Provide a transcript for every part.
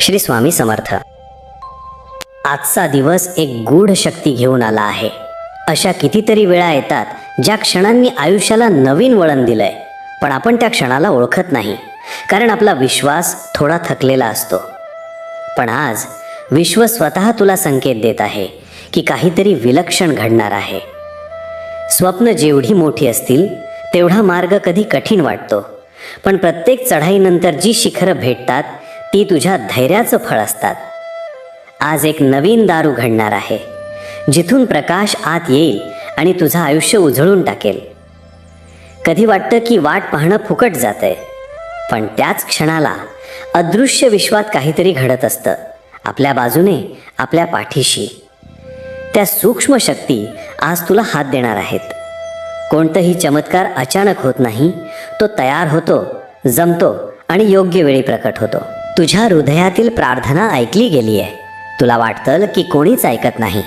श्री स्वामी समर्थ. आजचा दिवस एक गूढ शक्ती घेऊन आला आहे. अशा कितीतरी वेळा येतात ज्या क्षणांनी आयुष्याला नवीन वळण दिलंय, पण आपण त्या क्षणाला ओळखत नाही, कारण आपला विश्वास थोडा थकलेला असतो. पण आज विश्व स्वतः तुला संकेत देत आहे की काहीतरी विलक्षण घडणार आहे. स्वप्न जेवढी मोठी असतील तेवढा मार्ग कधी कठीण वाटतो, पण प्रत्येक चढाईनंतर जी शिखरं भेटतात ती तुझ्या धैर्याचं फळ असतात. आज एक नवीन दार उघडणार आहे, जिथून प्रकाश आत येईल आणि तुझं आयुष्य उजळून टाकेल. कधी वाटतं की वाट पाहणं फुकट जातंय, पण त्याच क्षणाला अदृश्य विश्वात काहीतरी घडत असतं, आपल्या बाजूने, आपल्या पाठीशी. त्या सूक्ष्म शक्ती आज तुला हात देणार आहेत. कोणताही चमत्कार अचानक होत नाही, तो तयार होतो, जमतो आणि योग्य वेळी प्रकट होतो. तुझ्या हृदयातील प्रार्थना ऐकली गेली आहे. तुला वाटतं की कोणीच ऐकत नाही,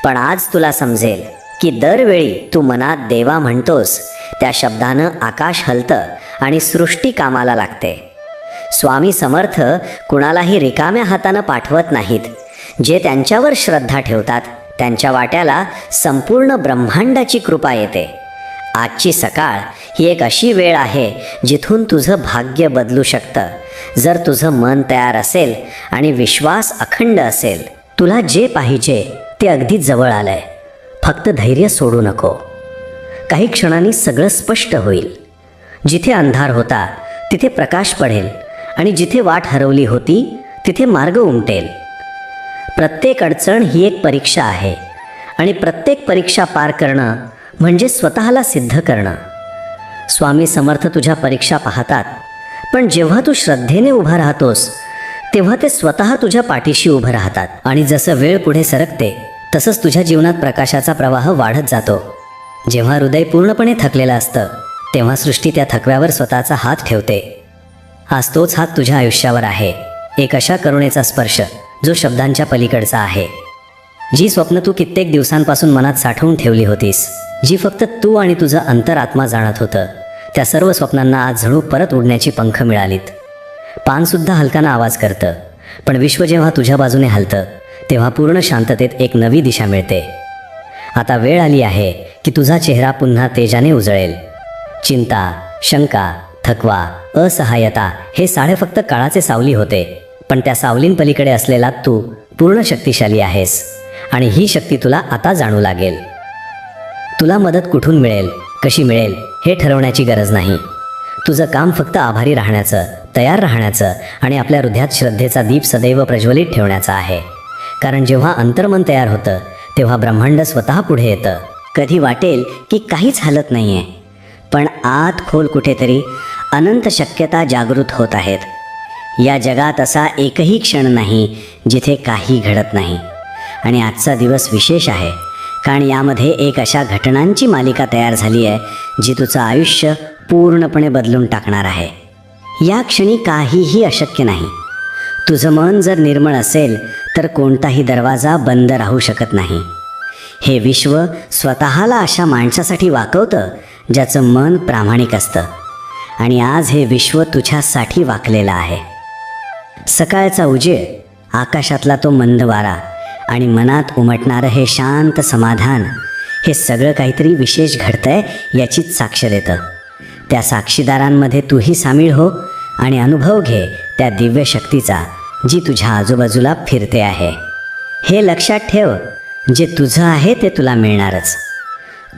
पण आज तुला समजेल की दरवेळी तू मनात देवा म्हणतोस त्या शब्दानं आकाश हलतं आणि सृष्टी कामाला लागते. स्वामी समर्थ कुणालाही रिकाम्या हातानं पाठवत नाहीत. जे त्यांच्यावर श्रद्धा ठेवतात त्यांच्या वाट्याला संपूर्ण ब्रह्मांडाची कृपा येते. आजची सकाळ ही एक अशी वेळ आहे जिथून तुझं भाग्य बदलू शकतं, जर तुझं मन तयार असेल आणि विश्वास अखंड असेल. तुला जे पाहिजे ते अगदी जवळ आलंय, फक्त धैर्य सोडू नको. काही क्षणांनी सगळं स्पष्ट होईल. जिथे अंधार होता तिथे प्रकाश पडेल आणि जिथे वाट हरवली होती तिथे मार्ग उमटेल. प्रत्येक अडचण ही एक परीक्षा आहे आणि प्रत्येक परीक्षा पार करणं म्हणजे स्वतःला सिद्ध करणं. स्वामी समर्थ तुझ्या परीक्षा पाहतात, पण जेव्हा तू श्रद्धेने उभा राहतोस तेव्हा ते स्वतः तुझ्या पाठीशी उभं राहतात. आणि जसं वेळ पुढे सरकते तसंच तुझ्या जीवनात प्रकाशाचा प्रवाह वाढत जातो. जेव्हा हृदय पूर्णपणे थकलेलं असतं तेव्हा सृष्टी त्या थकव्यावर स्वतःचा हात ठेवते. आज तोच हात तुझ्या आयुष्यावर आहे, एक अशा करुणेचा स्पर्श जो शब्दांच्या पलीकडचा आहे. जी स्वप्न तू कित्येक दिवसांपासून मनात साठवून ठेवली होतीस, जी फक्त तू आणि तुझं अंतरात्मा जाणत होतं, त्या सर्व स्वप्नांना आज जणू परत उडण्याची पंख मिळालीत. पानसुद्धा हलकाना आवाज करतं, पण विश्व जेव्हा तुझ्या बाजूने हलतं तेव्हा पूर्ण शांततेत एक नवी दिशा मिळते. आता वेळ आली आहे की तुझा चेहरा पुन्हा तेजाने उजळेल. चिंता, शंका, थकवा, असहाय्यता हे सारे फक्त काळाचे सावली होते, पण त्या सावलींपलीकडे असलेला तू पूर्ण शक्तिशाली आहेस आणि ही शक्ती तुला आता जाणू लागेल. तुला मदत कुठून मिळेल, कशी मिळेल हे ठरवण्याची गरज नाही. तुझं काम फक्त आभारी राहण्याचं, तयार राहण्याचं आणि आपल्या हृदयात श्रद्धेचा दीप सदैव प्रज्वलित ठेवण्याचा आहे. कारण जेव्हा अंतर्मन तयार होतं तेव्हा ब्रह्मांड स्वतः पुढे येतं. कधी वाटेल की काहीच हलत नाही आहे, पण आत खोल कुठेतरी अनंत शक्यता जागृत होत आहेत. या जगात असा एकही क्षण नाही जिथे काही घडत नाही. आणि आजचा दिवस विशेष आहे, कारण यामध्ये एक अशा घटनांची मालिका तयार झाली आहे जी तुझं आयुष्य पूर्णपणे बदलून टाकणार आहे. या क्षणी काहीही अशक्य नाही. तुझं मन जर निर्मळ असेल तर कोणताही दरवाजा बंद राहू शकत नाही. हे विश्व स्वतःला अशा माणसासाठी वाकवतं ज्याचं मन प्रामाणिक असतं, आणि आज हे विश्व तुझ्यासाठी वाकलेलं आहे. सकाळचा उजेड, आकाशातला तो मंद वारा आणि मनात उमटणारं हे शांत समाधान, हे सगळं काहीतरी विशेष घडतंय याचीच साक्ष देतं. त्या साक्षीदारांमध्ये तूही सामील हो आणि अनुभव घे त्या दिव्य शक्तीचा जी तुझ्या आजूबाजूला फिरते आहे. हे लक्षात ठेव, जे तुझं आहे ते तुला मिळणारच.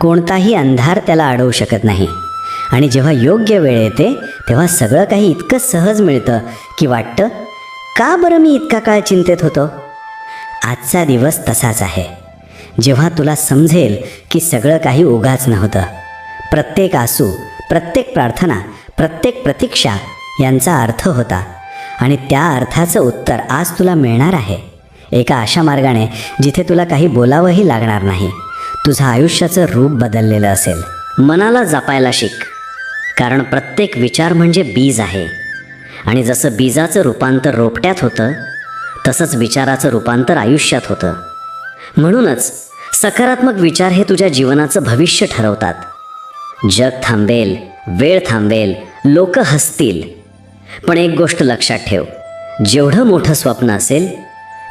कोणताही अंधार त्याला अडवू शकत नाही. आणि जेव्हा योग्य वेळ येते तेव्हा सगळं काही इतकं सहज मिळतं की वाटतं, का बरं मी इतका काळ चिंतेत होतो. आजचा दिवस तसाच आहे, जेव्हा तुला समजेल की सगळं काही उगाच नव्हतं. प्रत्येक आसू, प्रत्येक प्रार्थना, प्रत्येक प्रतीक्षा यांचा अर्थ होता, आणि त्या अर्थाचं उत्तर आज तुला मिळणार आहे. एका अशा मार्गाने जिथे तुला काही बोलावंही लागणार नाही. तुझं आयुष्याचं रूप बदललेलं असेल. मनाला जपायला शिक, कारण प्रत्येक विचार म्हणजे बीज आहे, आणि जसं बीजाचं रूपांतर रोपट्यात होतं तसंच विचाराचं रूपांतर आयुष्यात होतं. म्हणूनच सकारात्मक विचार हे तुझ्या जीवनाचं भविष्य ठरवतात. जग थांबेल, वेळ थांबेल, लोक हसतील, पण एक गोष्ट लक्षात ठेव, जेवढं मोठं स्वप्न असेल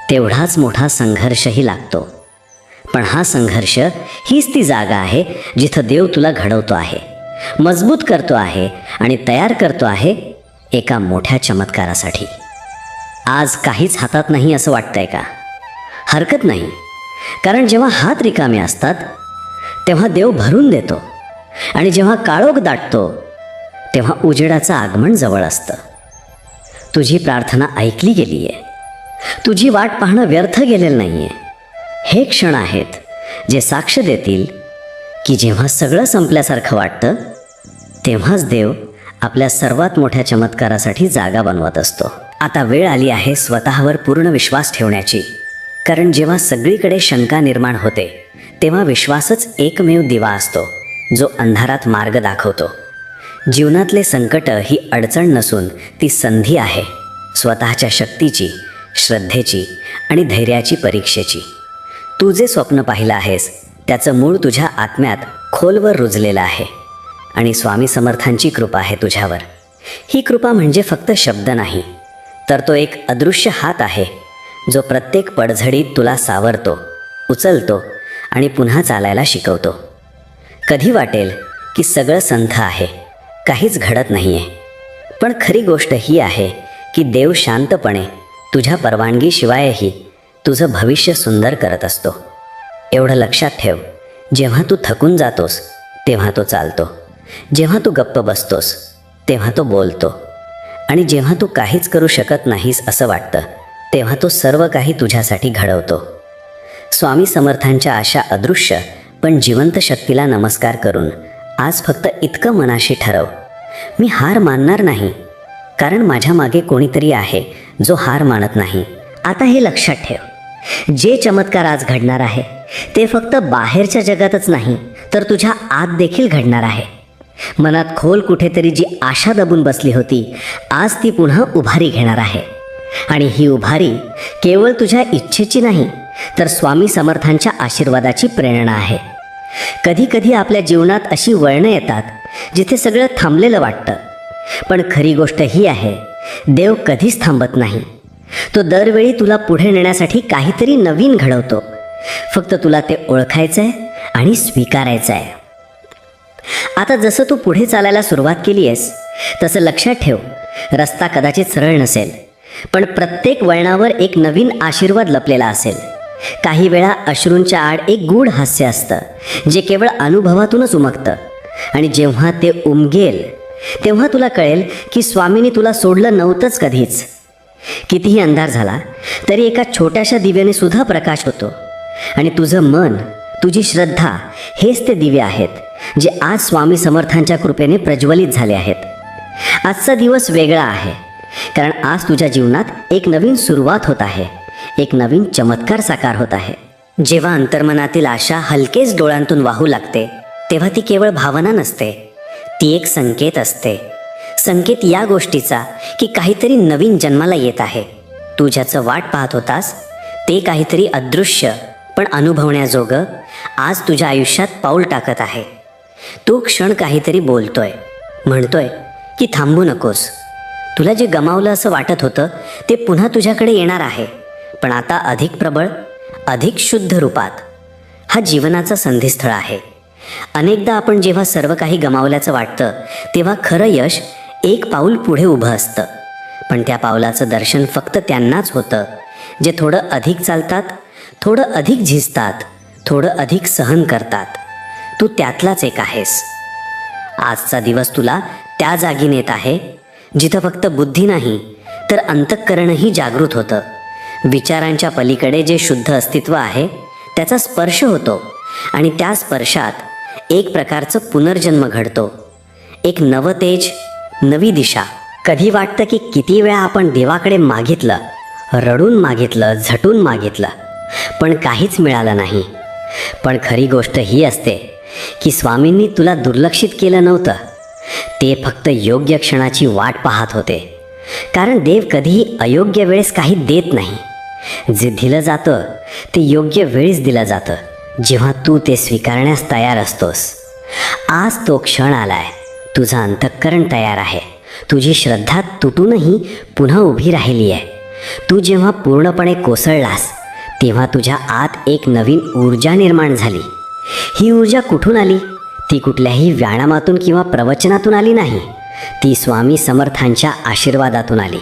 तेवढाच मोठा संघर्षही लागतो. पण हा संघर्ष हीच ती जागा आहे जिथं देव तुला घडवतो आहे, मजबूत करतो आहे आणि तयार करतो आहे एका मोठ्या चमत्कारासाठी. आज काहीच हातात नाही असं वाटतंय का? हरकत नाही, कारण जेव्हा हात रिकामे असतात तेव्हा देव भरून देतो आणि जेव्हा काळोख दाटतो तेव्हा उजेडाचं आगमन जवळ असतं. तुझी प्रार्थना ऐकली गेली आहे. तुझी वाट पाहणं व्यर्थ गेलेलं नाही आहे. हे क्षण आहेत जे साक्ष देतील की जेव्हा सगळं संपल्यासारखं वाटतं तेव्हाच देव आपल्या सर्वात मोठ्या चमत्कारासाठी जागा बनवत असतो. आता वेळ आली आहे स्वतःवर पूर्ण विश्वास ठेवण्याची, कारण जेव्हा सगळीकडे शंका निर्माण होते तेव्हा विश्वासच एकमेव दिवा असतो जो अंधारात मार्ग दाखवतो. जीवनातले संकट ही अडचण नसून ती संधी आहे स्वतःच्या शक्तीची, श्रद्धेची आणि धैर्याची परीक्षेची. तू जे स्वप्न पाहिलं आहेस त्याचं मूळ तुझ्या आत्म्यात खोलवर रुजलेलं आहे आणि स्वामी समर्थांची कृपा आहे तुझ्यावर. ही कृपा म्हणजे फक्त शब्द नाही, तर तो एक अदृश्य हात आहे जो प्रत्येक पडझडीत तुला सावरतो, उचलतो आणि पुन्हा चालायला शिकवतो. कधी वाटेल की सगळं संथ आहे, काहीच घडत नाही आहे, पण खरी गोष्ट ही आहे की देव शांतपणे तुझ्या परवानगीशिवायही तुझं भविष्य सुंदर करत असतो. एवढं लक्षात ठेव, जेव्हा तू थकून जातोस तेव्हा तो चालतो, जेव्हा तू गप्प बसतोस तेव्हा तो बोलतो आणि जेव्हा तू काहीच करू शकत नाहीस असं वाटतं तेव्हा तो सर्व काही तुझ्यासाठी घडवतो. स्वामी समर्थांच्या अशा अदृश्य पण जिवंत शक्तीला नमस्कार करून आज फक्त इतकं मनाशी ठरव, मी हार मानणार नाही, कारण माझ्या मागे कोणीतरी आहे जो हार मानत नाही. आता हे लक्षात ठेव, जे चमत्कार आज घडणार आहे ते फक्त बाहेरच्या जगातच नाही तर तुझ्या आत देखील घडणार आहे. मनात खोल कुठेतरी जी आशा दबून बसली होती आज ती पुन्हा उभारी घेणार आहे आणि ही उभारी केवळ तुझ्या इच्छेची नाही तर स्वामी समर्थांच्या आशीर्वादाची प्रेरणा आहे. कधी कधी आपल्या जीवनात अशी वळणं येतात जिथे सगळं थांबलेलं वाटतं, पण खरी गोष्ट ही आहे देव कधीच थांबत नाही. तो दरवेळी तुला पुढे नेण्यासाठी काहीतरी नवीन घडवतो. फक्त तुला ते ओळखायचं आहे आणि स्वीकारायचं आहे. आता जसं तू पुढे चालायला सुरुवात केली आहेस तसं लक्षात ठेव, रस्ता कदाचित सरळ नसेल, पण प्रत्येक वळणावर एक नवीन आशीर्वाद लपलेला असेल. काही वेळा अश्रूंच्या आड एक गूढ हास्य असतं जे केवळ अनुभवातूनच उमगतं आणि जेव्हा ते उमगेल तेव्हा तुला कळेल की स्वामींनी तुला सोडलं नव्हतंच कधीच. कितीही अंधार झाला तरी एका छोट्याशा दिव्याने सुद्धा प्रकाश होतो आणि तुझं मन, तुझी श्रद्धा हेच ते दिवे आहेत जे आज स्वामी समर्थांच्या कृपेने प्रज्वलित झाले आहेत. आजचा दिवस वेगळा आहे कारण आज तुझ्या जीवनात एक नवीन सुरुवात होत आहे, एक नवीन चमत्कार साकार होत आहे. जेव्हा अंतर्मनातील आशा हलकेच डोळ्यांतून वाहू लागते तेव्हा ती केवळ भावना नसते, ती एक संकेत असते. संकेत या गोष्टीचा की काहीतरी नवीन जन्माला येत आहे. तू ज्याचं वाट पाहत होतास ते काहीतरी अदृश्य पण अनुभवण्याजोगं आज तुझ्या आयुष्यात पाऊल टाकत आहे. तो क्षण काहीतरी बोलतोय, म्हणतोय की थांबू नकोस. तुला जे गमावलं असं वाटत होतं ते पुन्हा तुझ्याकडे येणार आहे, पण आता अधिक प्रबळ, अधिक शुद्ध रूपात. हा जीवनाचा संधिस्थळ आहे. अनेकदा आपण जेव्हा सर्व काही गमावल्याचं वाटतं तेव्हा खरं यश एक पाऊल पुढे उभं असतं, पण त्या पावलाचं दर्शन फक्त त्यांनाच होतं जे थोडं अधिक चालतात, थोडं अधिक झिजतात, थोडं अधिक सहन करतात. तू त्यातलाच एक आहेस. आजचा दिवस तुला त्या जागी नेत आहे जिथं फक्त बुद्धी नाही तर अंतःकरणही जागृत होतं. विचारांच्या पलीकडे जे शुद्ध अस्तित्व आहे त्याचा स्पर्श होतो आणि त्या स्पर्शात एक प्रकारचं पुनर्जन्म घडतो, एक नवतेज, नवी दिशा. कधी वाटतं की किती वेळा आपण देवाकडे मागितलं, रडून मागितलं, झटून मागितलं, पण काहीच मिळालं नाही. पण खरी गोष्ट ही असते की स्वामींनी तुला दुर्लक्षित केलं नव्हतं, ते फक्त योग्य क्षणाची वाट पाहत होते. कारण देव कधीही अयोग्य वेळेस काही देत नाही. जे दिलं जातं ते योग्य वेळीच दिलं जातं, जेव्हा तू ते स्वीकारण्यास तयार असतोस. आज तो क्षण आलाय, तुझं अंतःकरण तयार आहे, तुझी श्रद्धा तुटूनही पुन्हा उभी राहिली आहे. तू जेव्हा पूर्णपणे कोसळलास तेव्हा तुझ्या आत एक नवीन ऊर्जा निर्माण झाली. ही ऊर्जा कुठून आली? ती कुठल्याही व्यायामातून किंवा प्रवचनातून आली नाही. ती स्वामी समर्थांच्या आशीर्वादातून आली.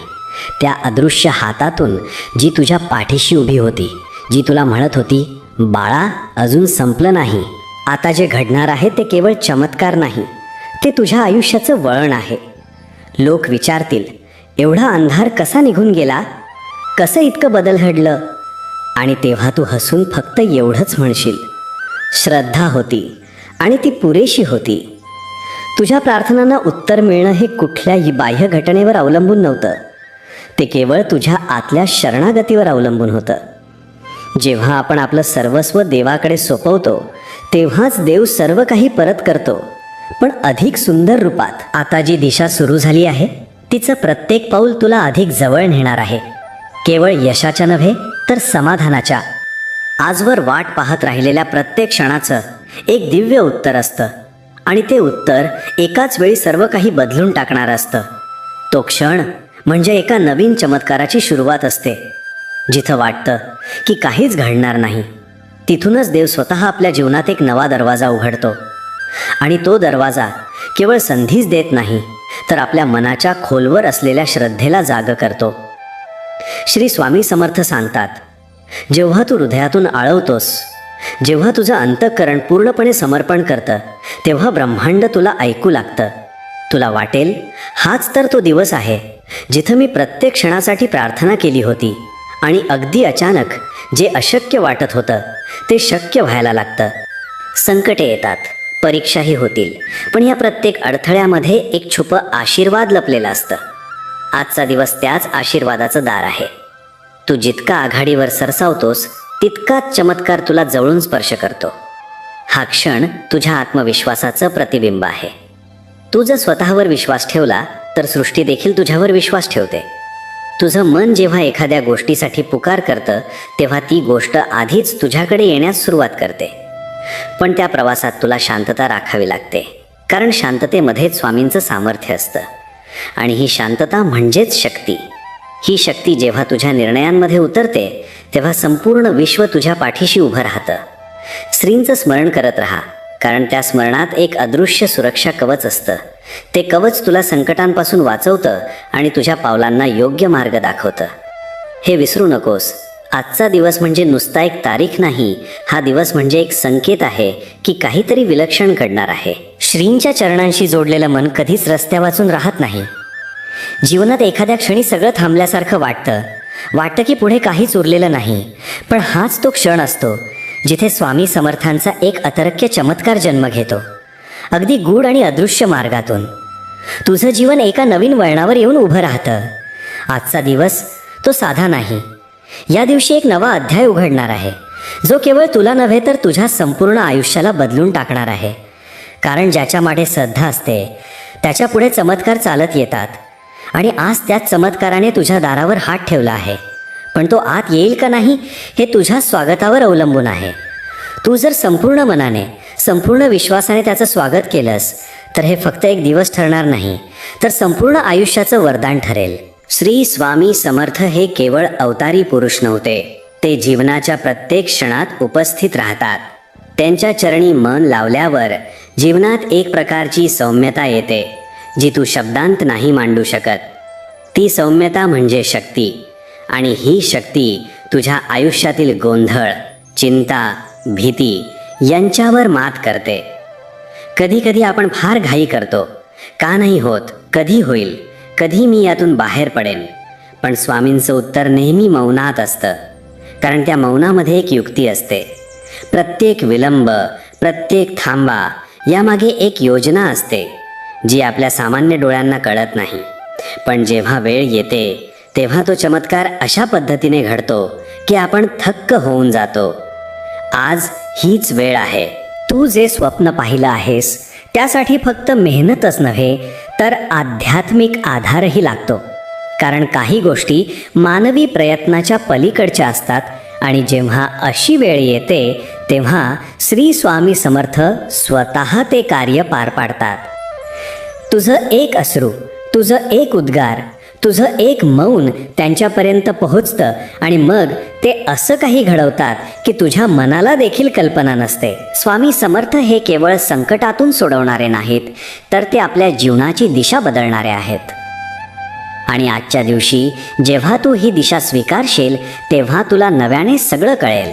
त्या अदृश्य हातातून जी तुझ्या पाठीशी उभी होती, जी तुला म्हणत होती, बाळा अजून संपलं नाही. आता जे घडणार आहे ते केवळ चमत्कार नाही, ते तुझ्या आयुष्याचं वळण आहे. लोक विचारतील, एवढा अंधार कसा निघून गेला? कसं इतकं बदल घडलं? आणि तेव्हा तू हसून फक्त एवढंच म्हणशील, श्रद्धा होती आणि ती पुरेशी होती. तुझ्या प्रार्थनांना उत्तर मिळणं हे कुठल्याही बाह्य घटनेवर अवलंबून नव्हतं. ते केवळ तुझ्या आतल्या शरणागतीवर अवलंबून होतं. जेव्हा आपण आपलं सर्वस्व देवाकडे सोपवतो तेव्हाच देव सर्व काही परत करतो, पण अधिक सुंदर रूपात. आता जी दिशा सुरू झाली आहे तिचं प्रत्येक पाऊल तुला अधिक जवळ नेणार आहे, केवळ यशाच्या नव्हे तर समाधानाच्या. आजवर वाट पाहत राहिलेल्या प्रत्येक क्षणाचं एक दिव्य उत्तर असतं आणि ते उत्तर एकाच वेळी सर्व काही बदलून टाकणारं असतं. तो क्षण म्हणजे एका नवीन चमत्काराची सुरुवात असते. जिथं वाटतं की काहीच घडणार नाही, तिथूनच देव स्वतः आपल्या जीवनात एक नवा दरवाजा उघडतो. आणि तो दरवाजा केवळ संधीच देत नाही, तर आपल्या मनाच्या खोलवर असलेल्या श्रद्धेला जाग करतो. श्री स्वामी समर्थ सांगतात, जेव्हा तू हृदयातून आळवतोस, जेव्हा तुझं अंतःकरण पूर्णपणे समर्पण करतं, तेव्हा ब्रह्मांड तुला ऐकू लागतं. तुला वाटेल, हाच तर तो दिवस आहे जिथं मी प्रत्येक क्षणासाठी प्रार्थना केली होती आणि अगदी अचानक जे अशक्य वाटत होतं ते शक्य व्हायला लागतं. संकटे येतात, परीक्षाही होतील, पण या प्रत्येक अडथळ्यामध्ये एक छुपं आशीर्वाद लपलेलं असतं. आजचा दिवस त्याच आशीर्वादाचं दार आहे. तू जितका आघाडीवर सरसावतोस तितकाच चमत्कार तुला जवळून स्पर्श करतो. हा क्षण तुझ्या आत्मविश्वासाचं प्रतिबिंब आहे. तू जर स्वतःवर विश्वास ठेवला तर सृष्टी देखील तुझ्यावर विश्वास ठेवते. तुझं मन जेव्हा एखाद्या गोष्टीसाठी पुकार करतं तेव्हा ती गोष्ट आधीच तुझ्याकडे येण्यास सुरुवात करते. पण त्या प्रवासात तुला शांतता राखावी लागते, कारण शांततेमध्येच स्वामींचं सामर्थ्य असतं. आणि ही शांतता म्हणजेच शक्ती. ही शक्ती जेव्हा तुझ्या निर्णयांमध्ये उतरते तेव्हा संपूर्ण विश्व तुझ्या पाठीशी उभं राहतं. श्रींचं स्मरण करत राहा, कारण त्या स्मरणात एक अदृश्य सुरक्षा कवच असतं. ते कवच तुला संकटांपासून वाचवतं आणि तुझ्या पावलांना योग्य मार्ग दाखवतं. हे विसरू नकोस, आजचा दिवस म्हणजे नुसता एक तारीख नाही, हा दिवस म्हणजे एक संकेत आहे की काहीतरी विलक्षण घडणार आहे. श्रींच्या चरणांशी जोडलेलं मन कधीच रस्त्या वाचून राहत नाही. जीवनात एखाद्या क्षणी सगळं थांबल्यासारखं वाटतं की पुढे काहीच उरलेलं नाही, पण हाच तो क्षण असतो जिथे स्वामी समर्थांचा एक अतर्क्य चमत्कार जन्म घेतो. अगदी गूढ आणि अदृश्य मार्गातून तुझं जीवन एका नवीन वळणावर येऊन उभं राहतं. आजचा दिवस तो साधा नाही. या दिवशी एक नवा अध्याय उघडणार आहे, जो केवळ तुला नव्हे तर तुझ्या संपूर्ण आयुष्याला बदलून टाकणार आहे. कारण ज्याच्या मागे श्रद्धा असते त्याच्या पुढे चमत्कार चालत येतात. आणि आज त्याच चमत्काराने तुझ्या दारावर हात ठेवला आहे, पण तो आत येईल का नाही हे तुझ्या स्वागतावर अवलंबून आहे. तू जर संपूर्ण मनाने, संपूर्ण विश्वासाने त्याचं स्वागत केलंस तर हे फक्त एक दिवस ठरणार नाही, तर संपूर्ण आयुष्याचं वरदान ठरेल. श्री स्वामी समर्थ हे केवळ अवतारी पुरुष नव्हते, ते जीवनाच्या प्रत्येक क्षणात उपस्थित राहतात. त्यांच्या चरणी मन लावल्यावर जीवनात एक प्रकारची सौम्यता येते, जी तू शब्दांत नाही मांडू शकत. ती सौम्यता म्हणजे शक्ती, आणि ही शक्ती तुझ्या आयुष्यातील गोंधळ, चिंता, भीती यांच्यावर मात करते. कधी कधी आपण फार घाई करतो, का नाही होत, कधी होईल, कधी मी यातून बाहेर पडेन. पण स्वामींचं उत्तर नेहमी मौनात असतं, कारण त्या मौनामध्ये एक युक्ती असते. प्रत्येक विलंब, प्रत्येक थांबा यामागे एक योजना असते, जी आपल्या सामान्य डोळ्यांना कळत नाही. पण जेव्हा वेळ येते तेव्हा तो चमत्कार अशा पद्धतीने घडतो की आपण थक्क होऊन जातो. आज हीच वेळ आहे. तू जे स्वप्न पाहिलं आहेस त्यासाठी फक्त मेहनतच नव्हे तर आध्यात्मिक आधारही लागतो. कारण काही गोष्टी मानवी प्रयत्नाच्या पलीकडच्या असतात, आणि जेव्हा अशी वेळ येते तेव्हा श्री स्वामी समर्थ स्वतः ते कार्य पार पाडतात. तुझं एक अश्रू, तुझं एक उद्गार, तुझं एक मौन त्यांच्यापर्यंत पोहोचतं आणि मग ते असं काही घडवतात की तुझ्या मनाला देखील कल्पना नसते. स्वामी समर्थ हे केवळ संकटातून सोडवणारे नाहीत, तर ते आपल्या जीवनाची दिशा बदलणारे आहेत. आणि आजच्या दिवशी जेव्हा तू ही दिशा स्वीकारशील तेव्हा तुला नव्याने सगळं कळेल.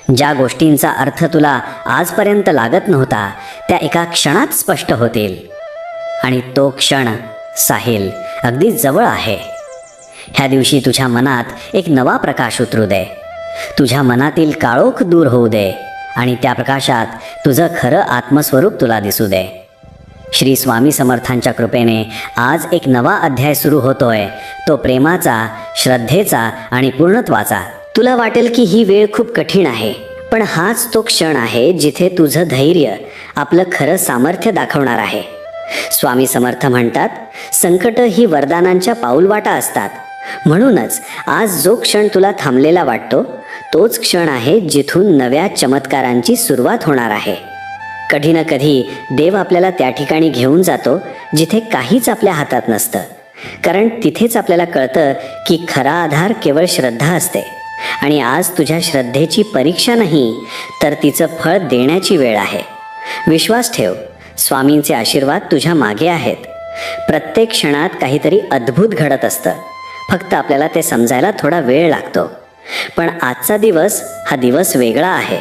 ज्या गोष्टींचा अर्थ तुला आजपर्यंत लागत नव्हता त्या एका क्षणात स्पष्ट होतील. आणि तो क्षण साहिल अगदी जवळ आहे. ह्या दिवशी तुझ्या मनात एक नवा प्रकाश उतरू दे. तुझ्या मनातील काळोख दूर होऊ दे आणि त्या प्रकाशात तुझं खरं आत्मस्वरूप तुला दिसू दे. श्री स्वामी समर्थांच्या कृपेने आज एक नवा अध्याय सुरू होतोय, तो प्रेमाचा, श्रद्धेचा आणि पूर्णत्वाचा. तुला वाटेल की ही वेळ खूप कठीण आहे, पण हाच तो क्षण आहे जिथे तुझं धैर्य आपलं खरं सामर्थ्य दाखवणार आहे. स्वामी समर्थ म्हणतात, संकट ही वरदानांच्या पाऊलवाटा असतात. म्हणूनच आज जो क्षण तुला थांबलेला वाटतो तोच क्षण आहे जिथून नव्या चमत्कारांची सुरुवात होणार आहे. कधी ना कधी देव आपल्याला त्या ठिकाणी घेऊन जातो जिथे काहीच आपल्या हातात नसतं, कारण तिथेच आपल्याला कळतं की खरा आधार केवळ श्रद्धा असते. आणि आज तुझ्या श्रद्धेची परीक्षा नाही तर तिचं फळ देण्याची वेळ आहे. विश्वास ठेव, स्वामींचे आशीर्वाद तुझ्या मागे आहेत. प्रत्येक क्षणात काहीतरी अद्भुत घडत असतं, फक्त आपल्याला ते समजायला थोडा वेळ लागतो. पण आजचा दिवस हा दिवस वेगळा आहे,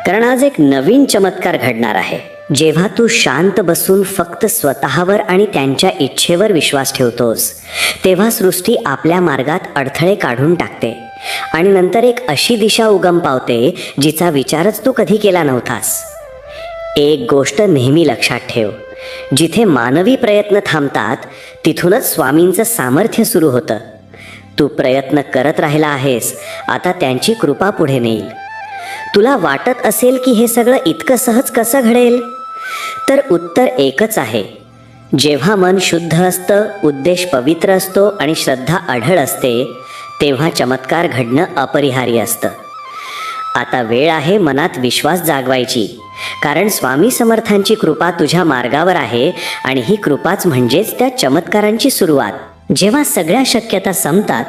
कारण आज एक नवीन चमत्कार घडणार आहे. जेव्हा तू शांत बसून फक्त स्वतःवर आणि त्यांच्या इच्छेवर विश्वास ठेवतोस तेव्हा सृष्टी आपल्या मार्गात अडथळे काढून टाकते आणि नंतर एक अशी दिशा उगम पावते जिचा विचारच तू कधी केला नव्हतास. एक गोष्ट नेहमी लक्षात ठेव, जिथे मानवी प्रयत्न थांबतात तिथूनच स्वामींचं सामर्थ्य सुरू होतं. तू प्रयत्न करत राहिला आहेस, आता त्यांची कृपा पुढे नेईल. तुला वाटत असेल की हे सगळं इतकं सहज कसं घडेल, तर उत्तर एकच आहे. जेव्हा मन शुद्ध असतं, उद्देश पवित्र असतो आणि श्रद्धा अढळ असते तेव्हा चमत्कार घडणं अपरिहार्य असतं. आता वेळ आहे मनात विश्वास जागवायची, कारण स्वामी समर्थांची कृपा तुझ्या मार्गावर आहे आणि ही कृपाच म्हणजेच त्या चमत्कारांची सुरुवात. जेव्हा सगळ्या शक्यता संपतात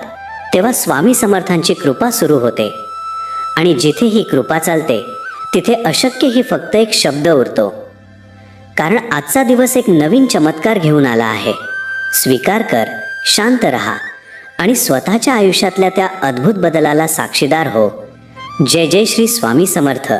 तेव्हा स्वामी समर्थांची कृपा सुरू होते आणि जिथे ही कृपा चालते तिथे अशक्य ही फक्त एक शब्द उरतो. कारण आजचा दिवस एक नवीन चमत्कार घेऊन आला आहे. स्वीकार कर, शांत रहा आणि स्वतःच्या आयुष्यातल्या त्या अद्भुत बदलाला साक्षीदार हो. जय जय श्री स्वामी समर्थ.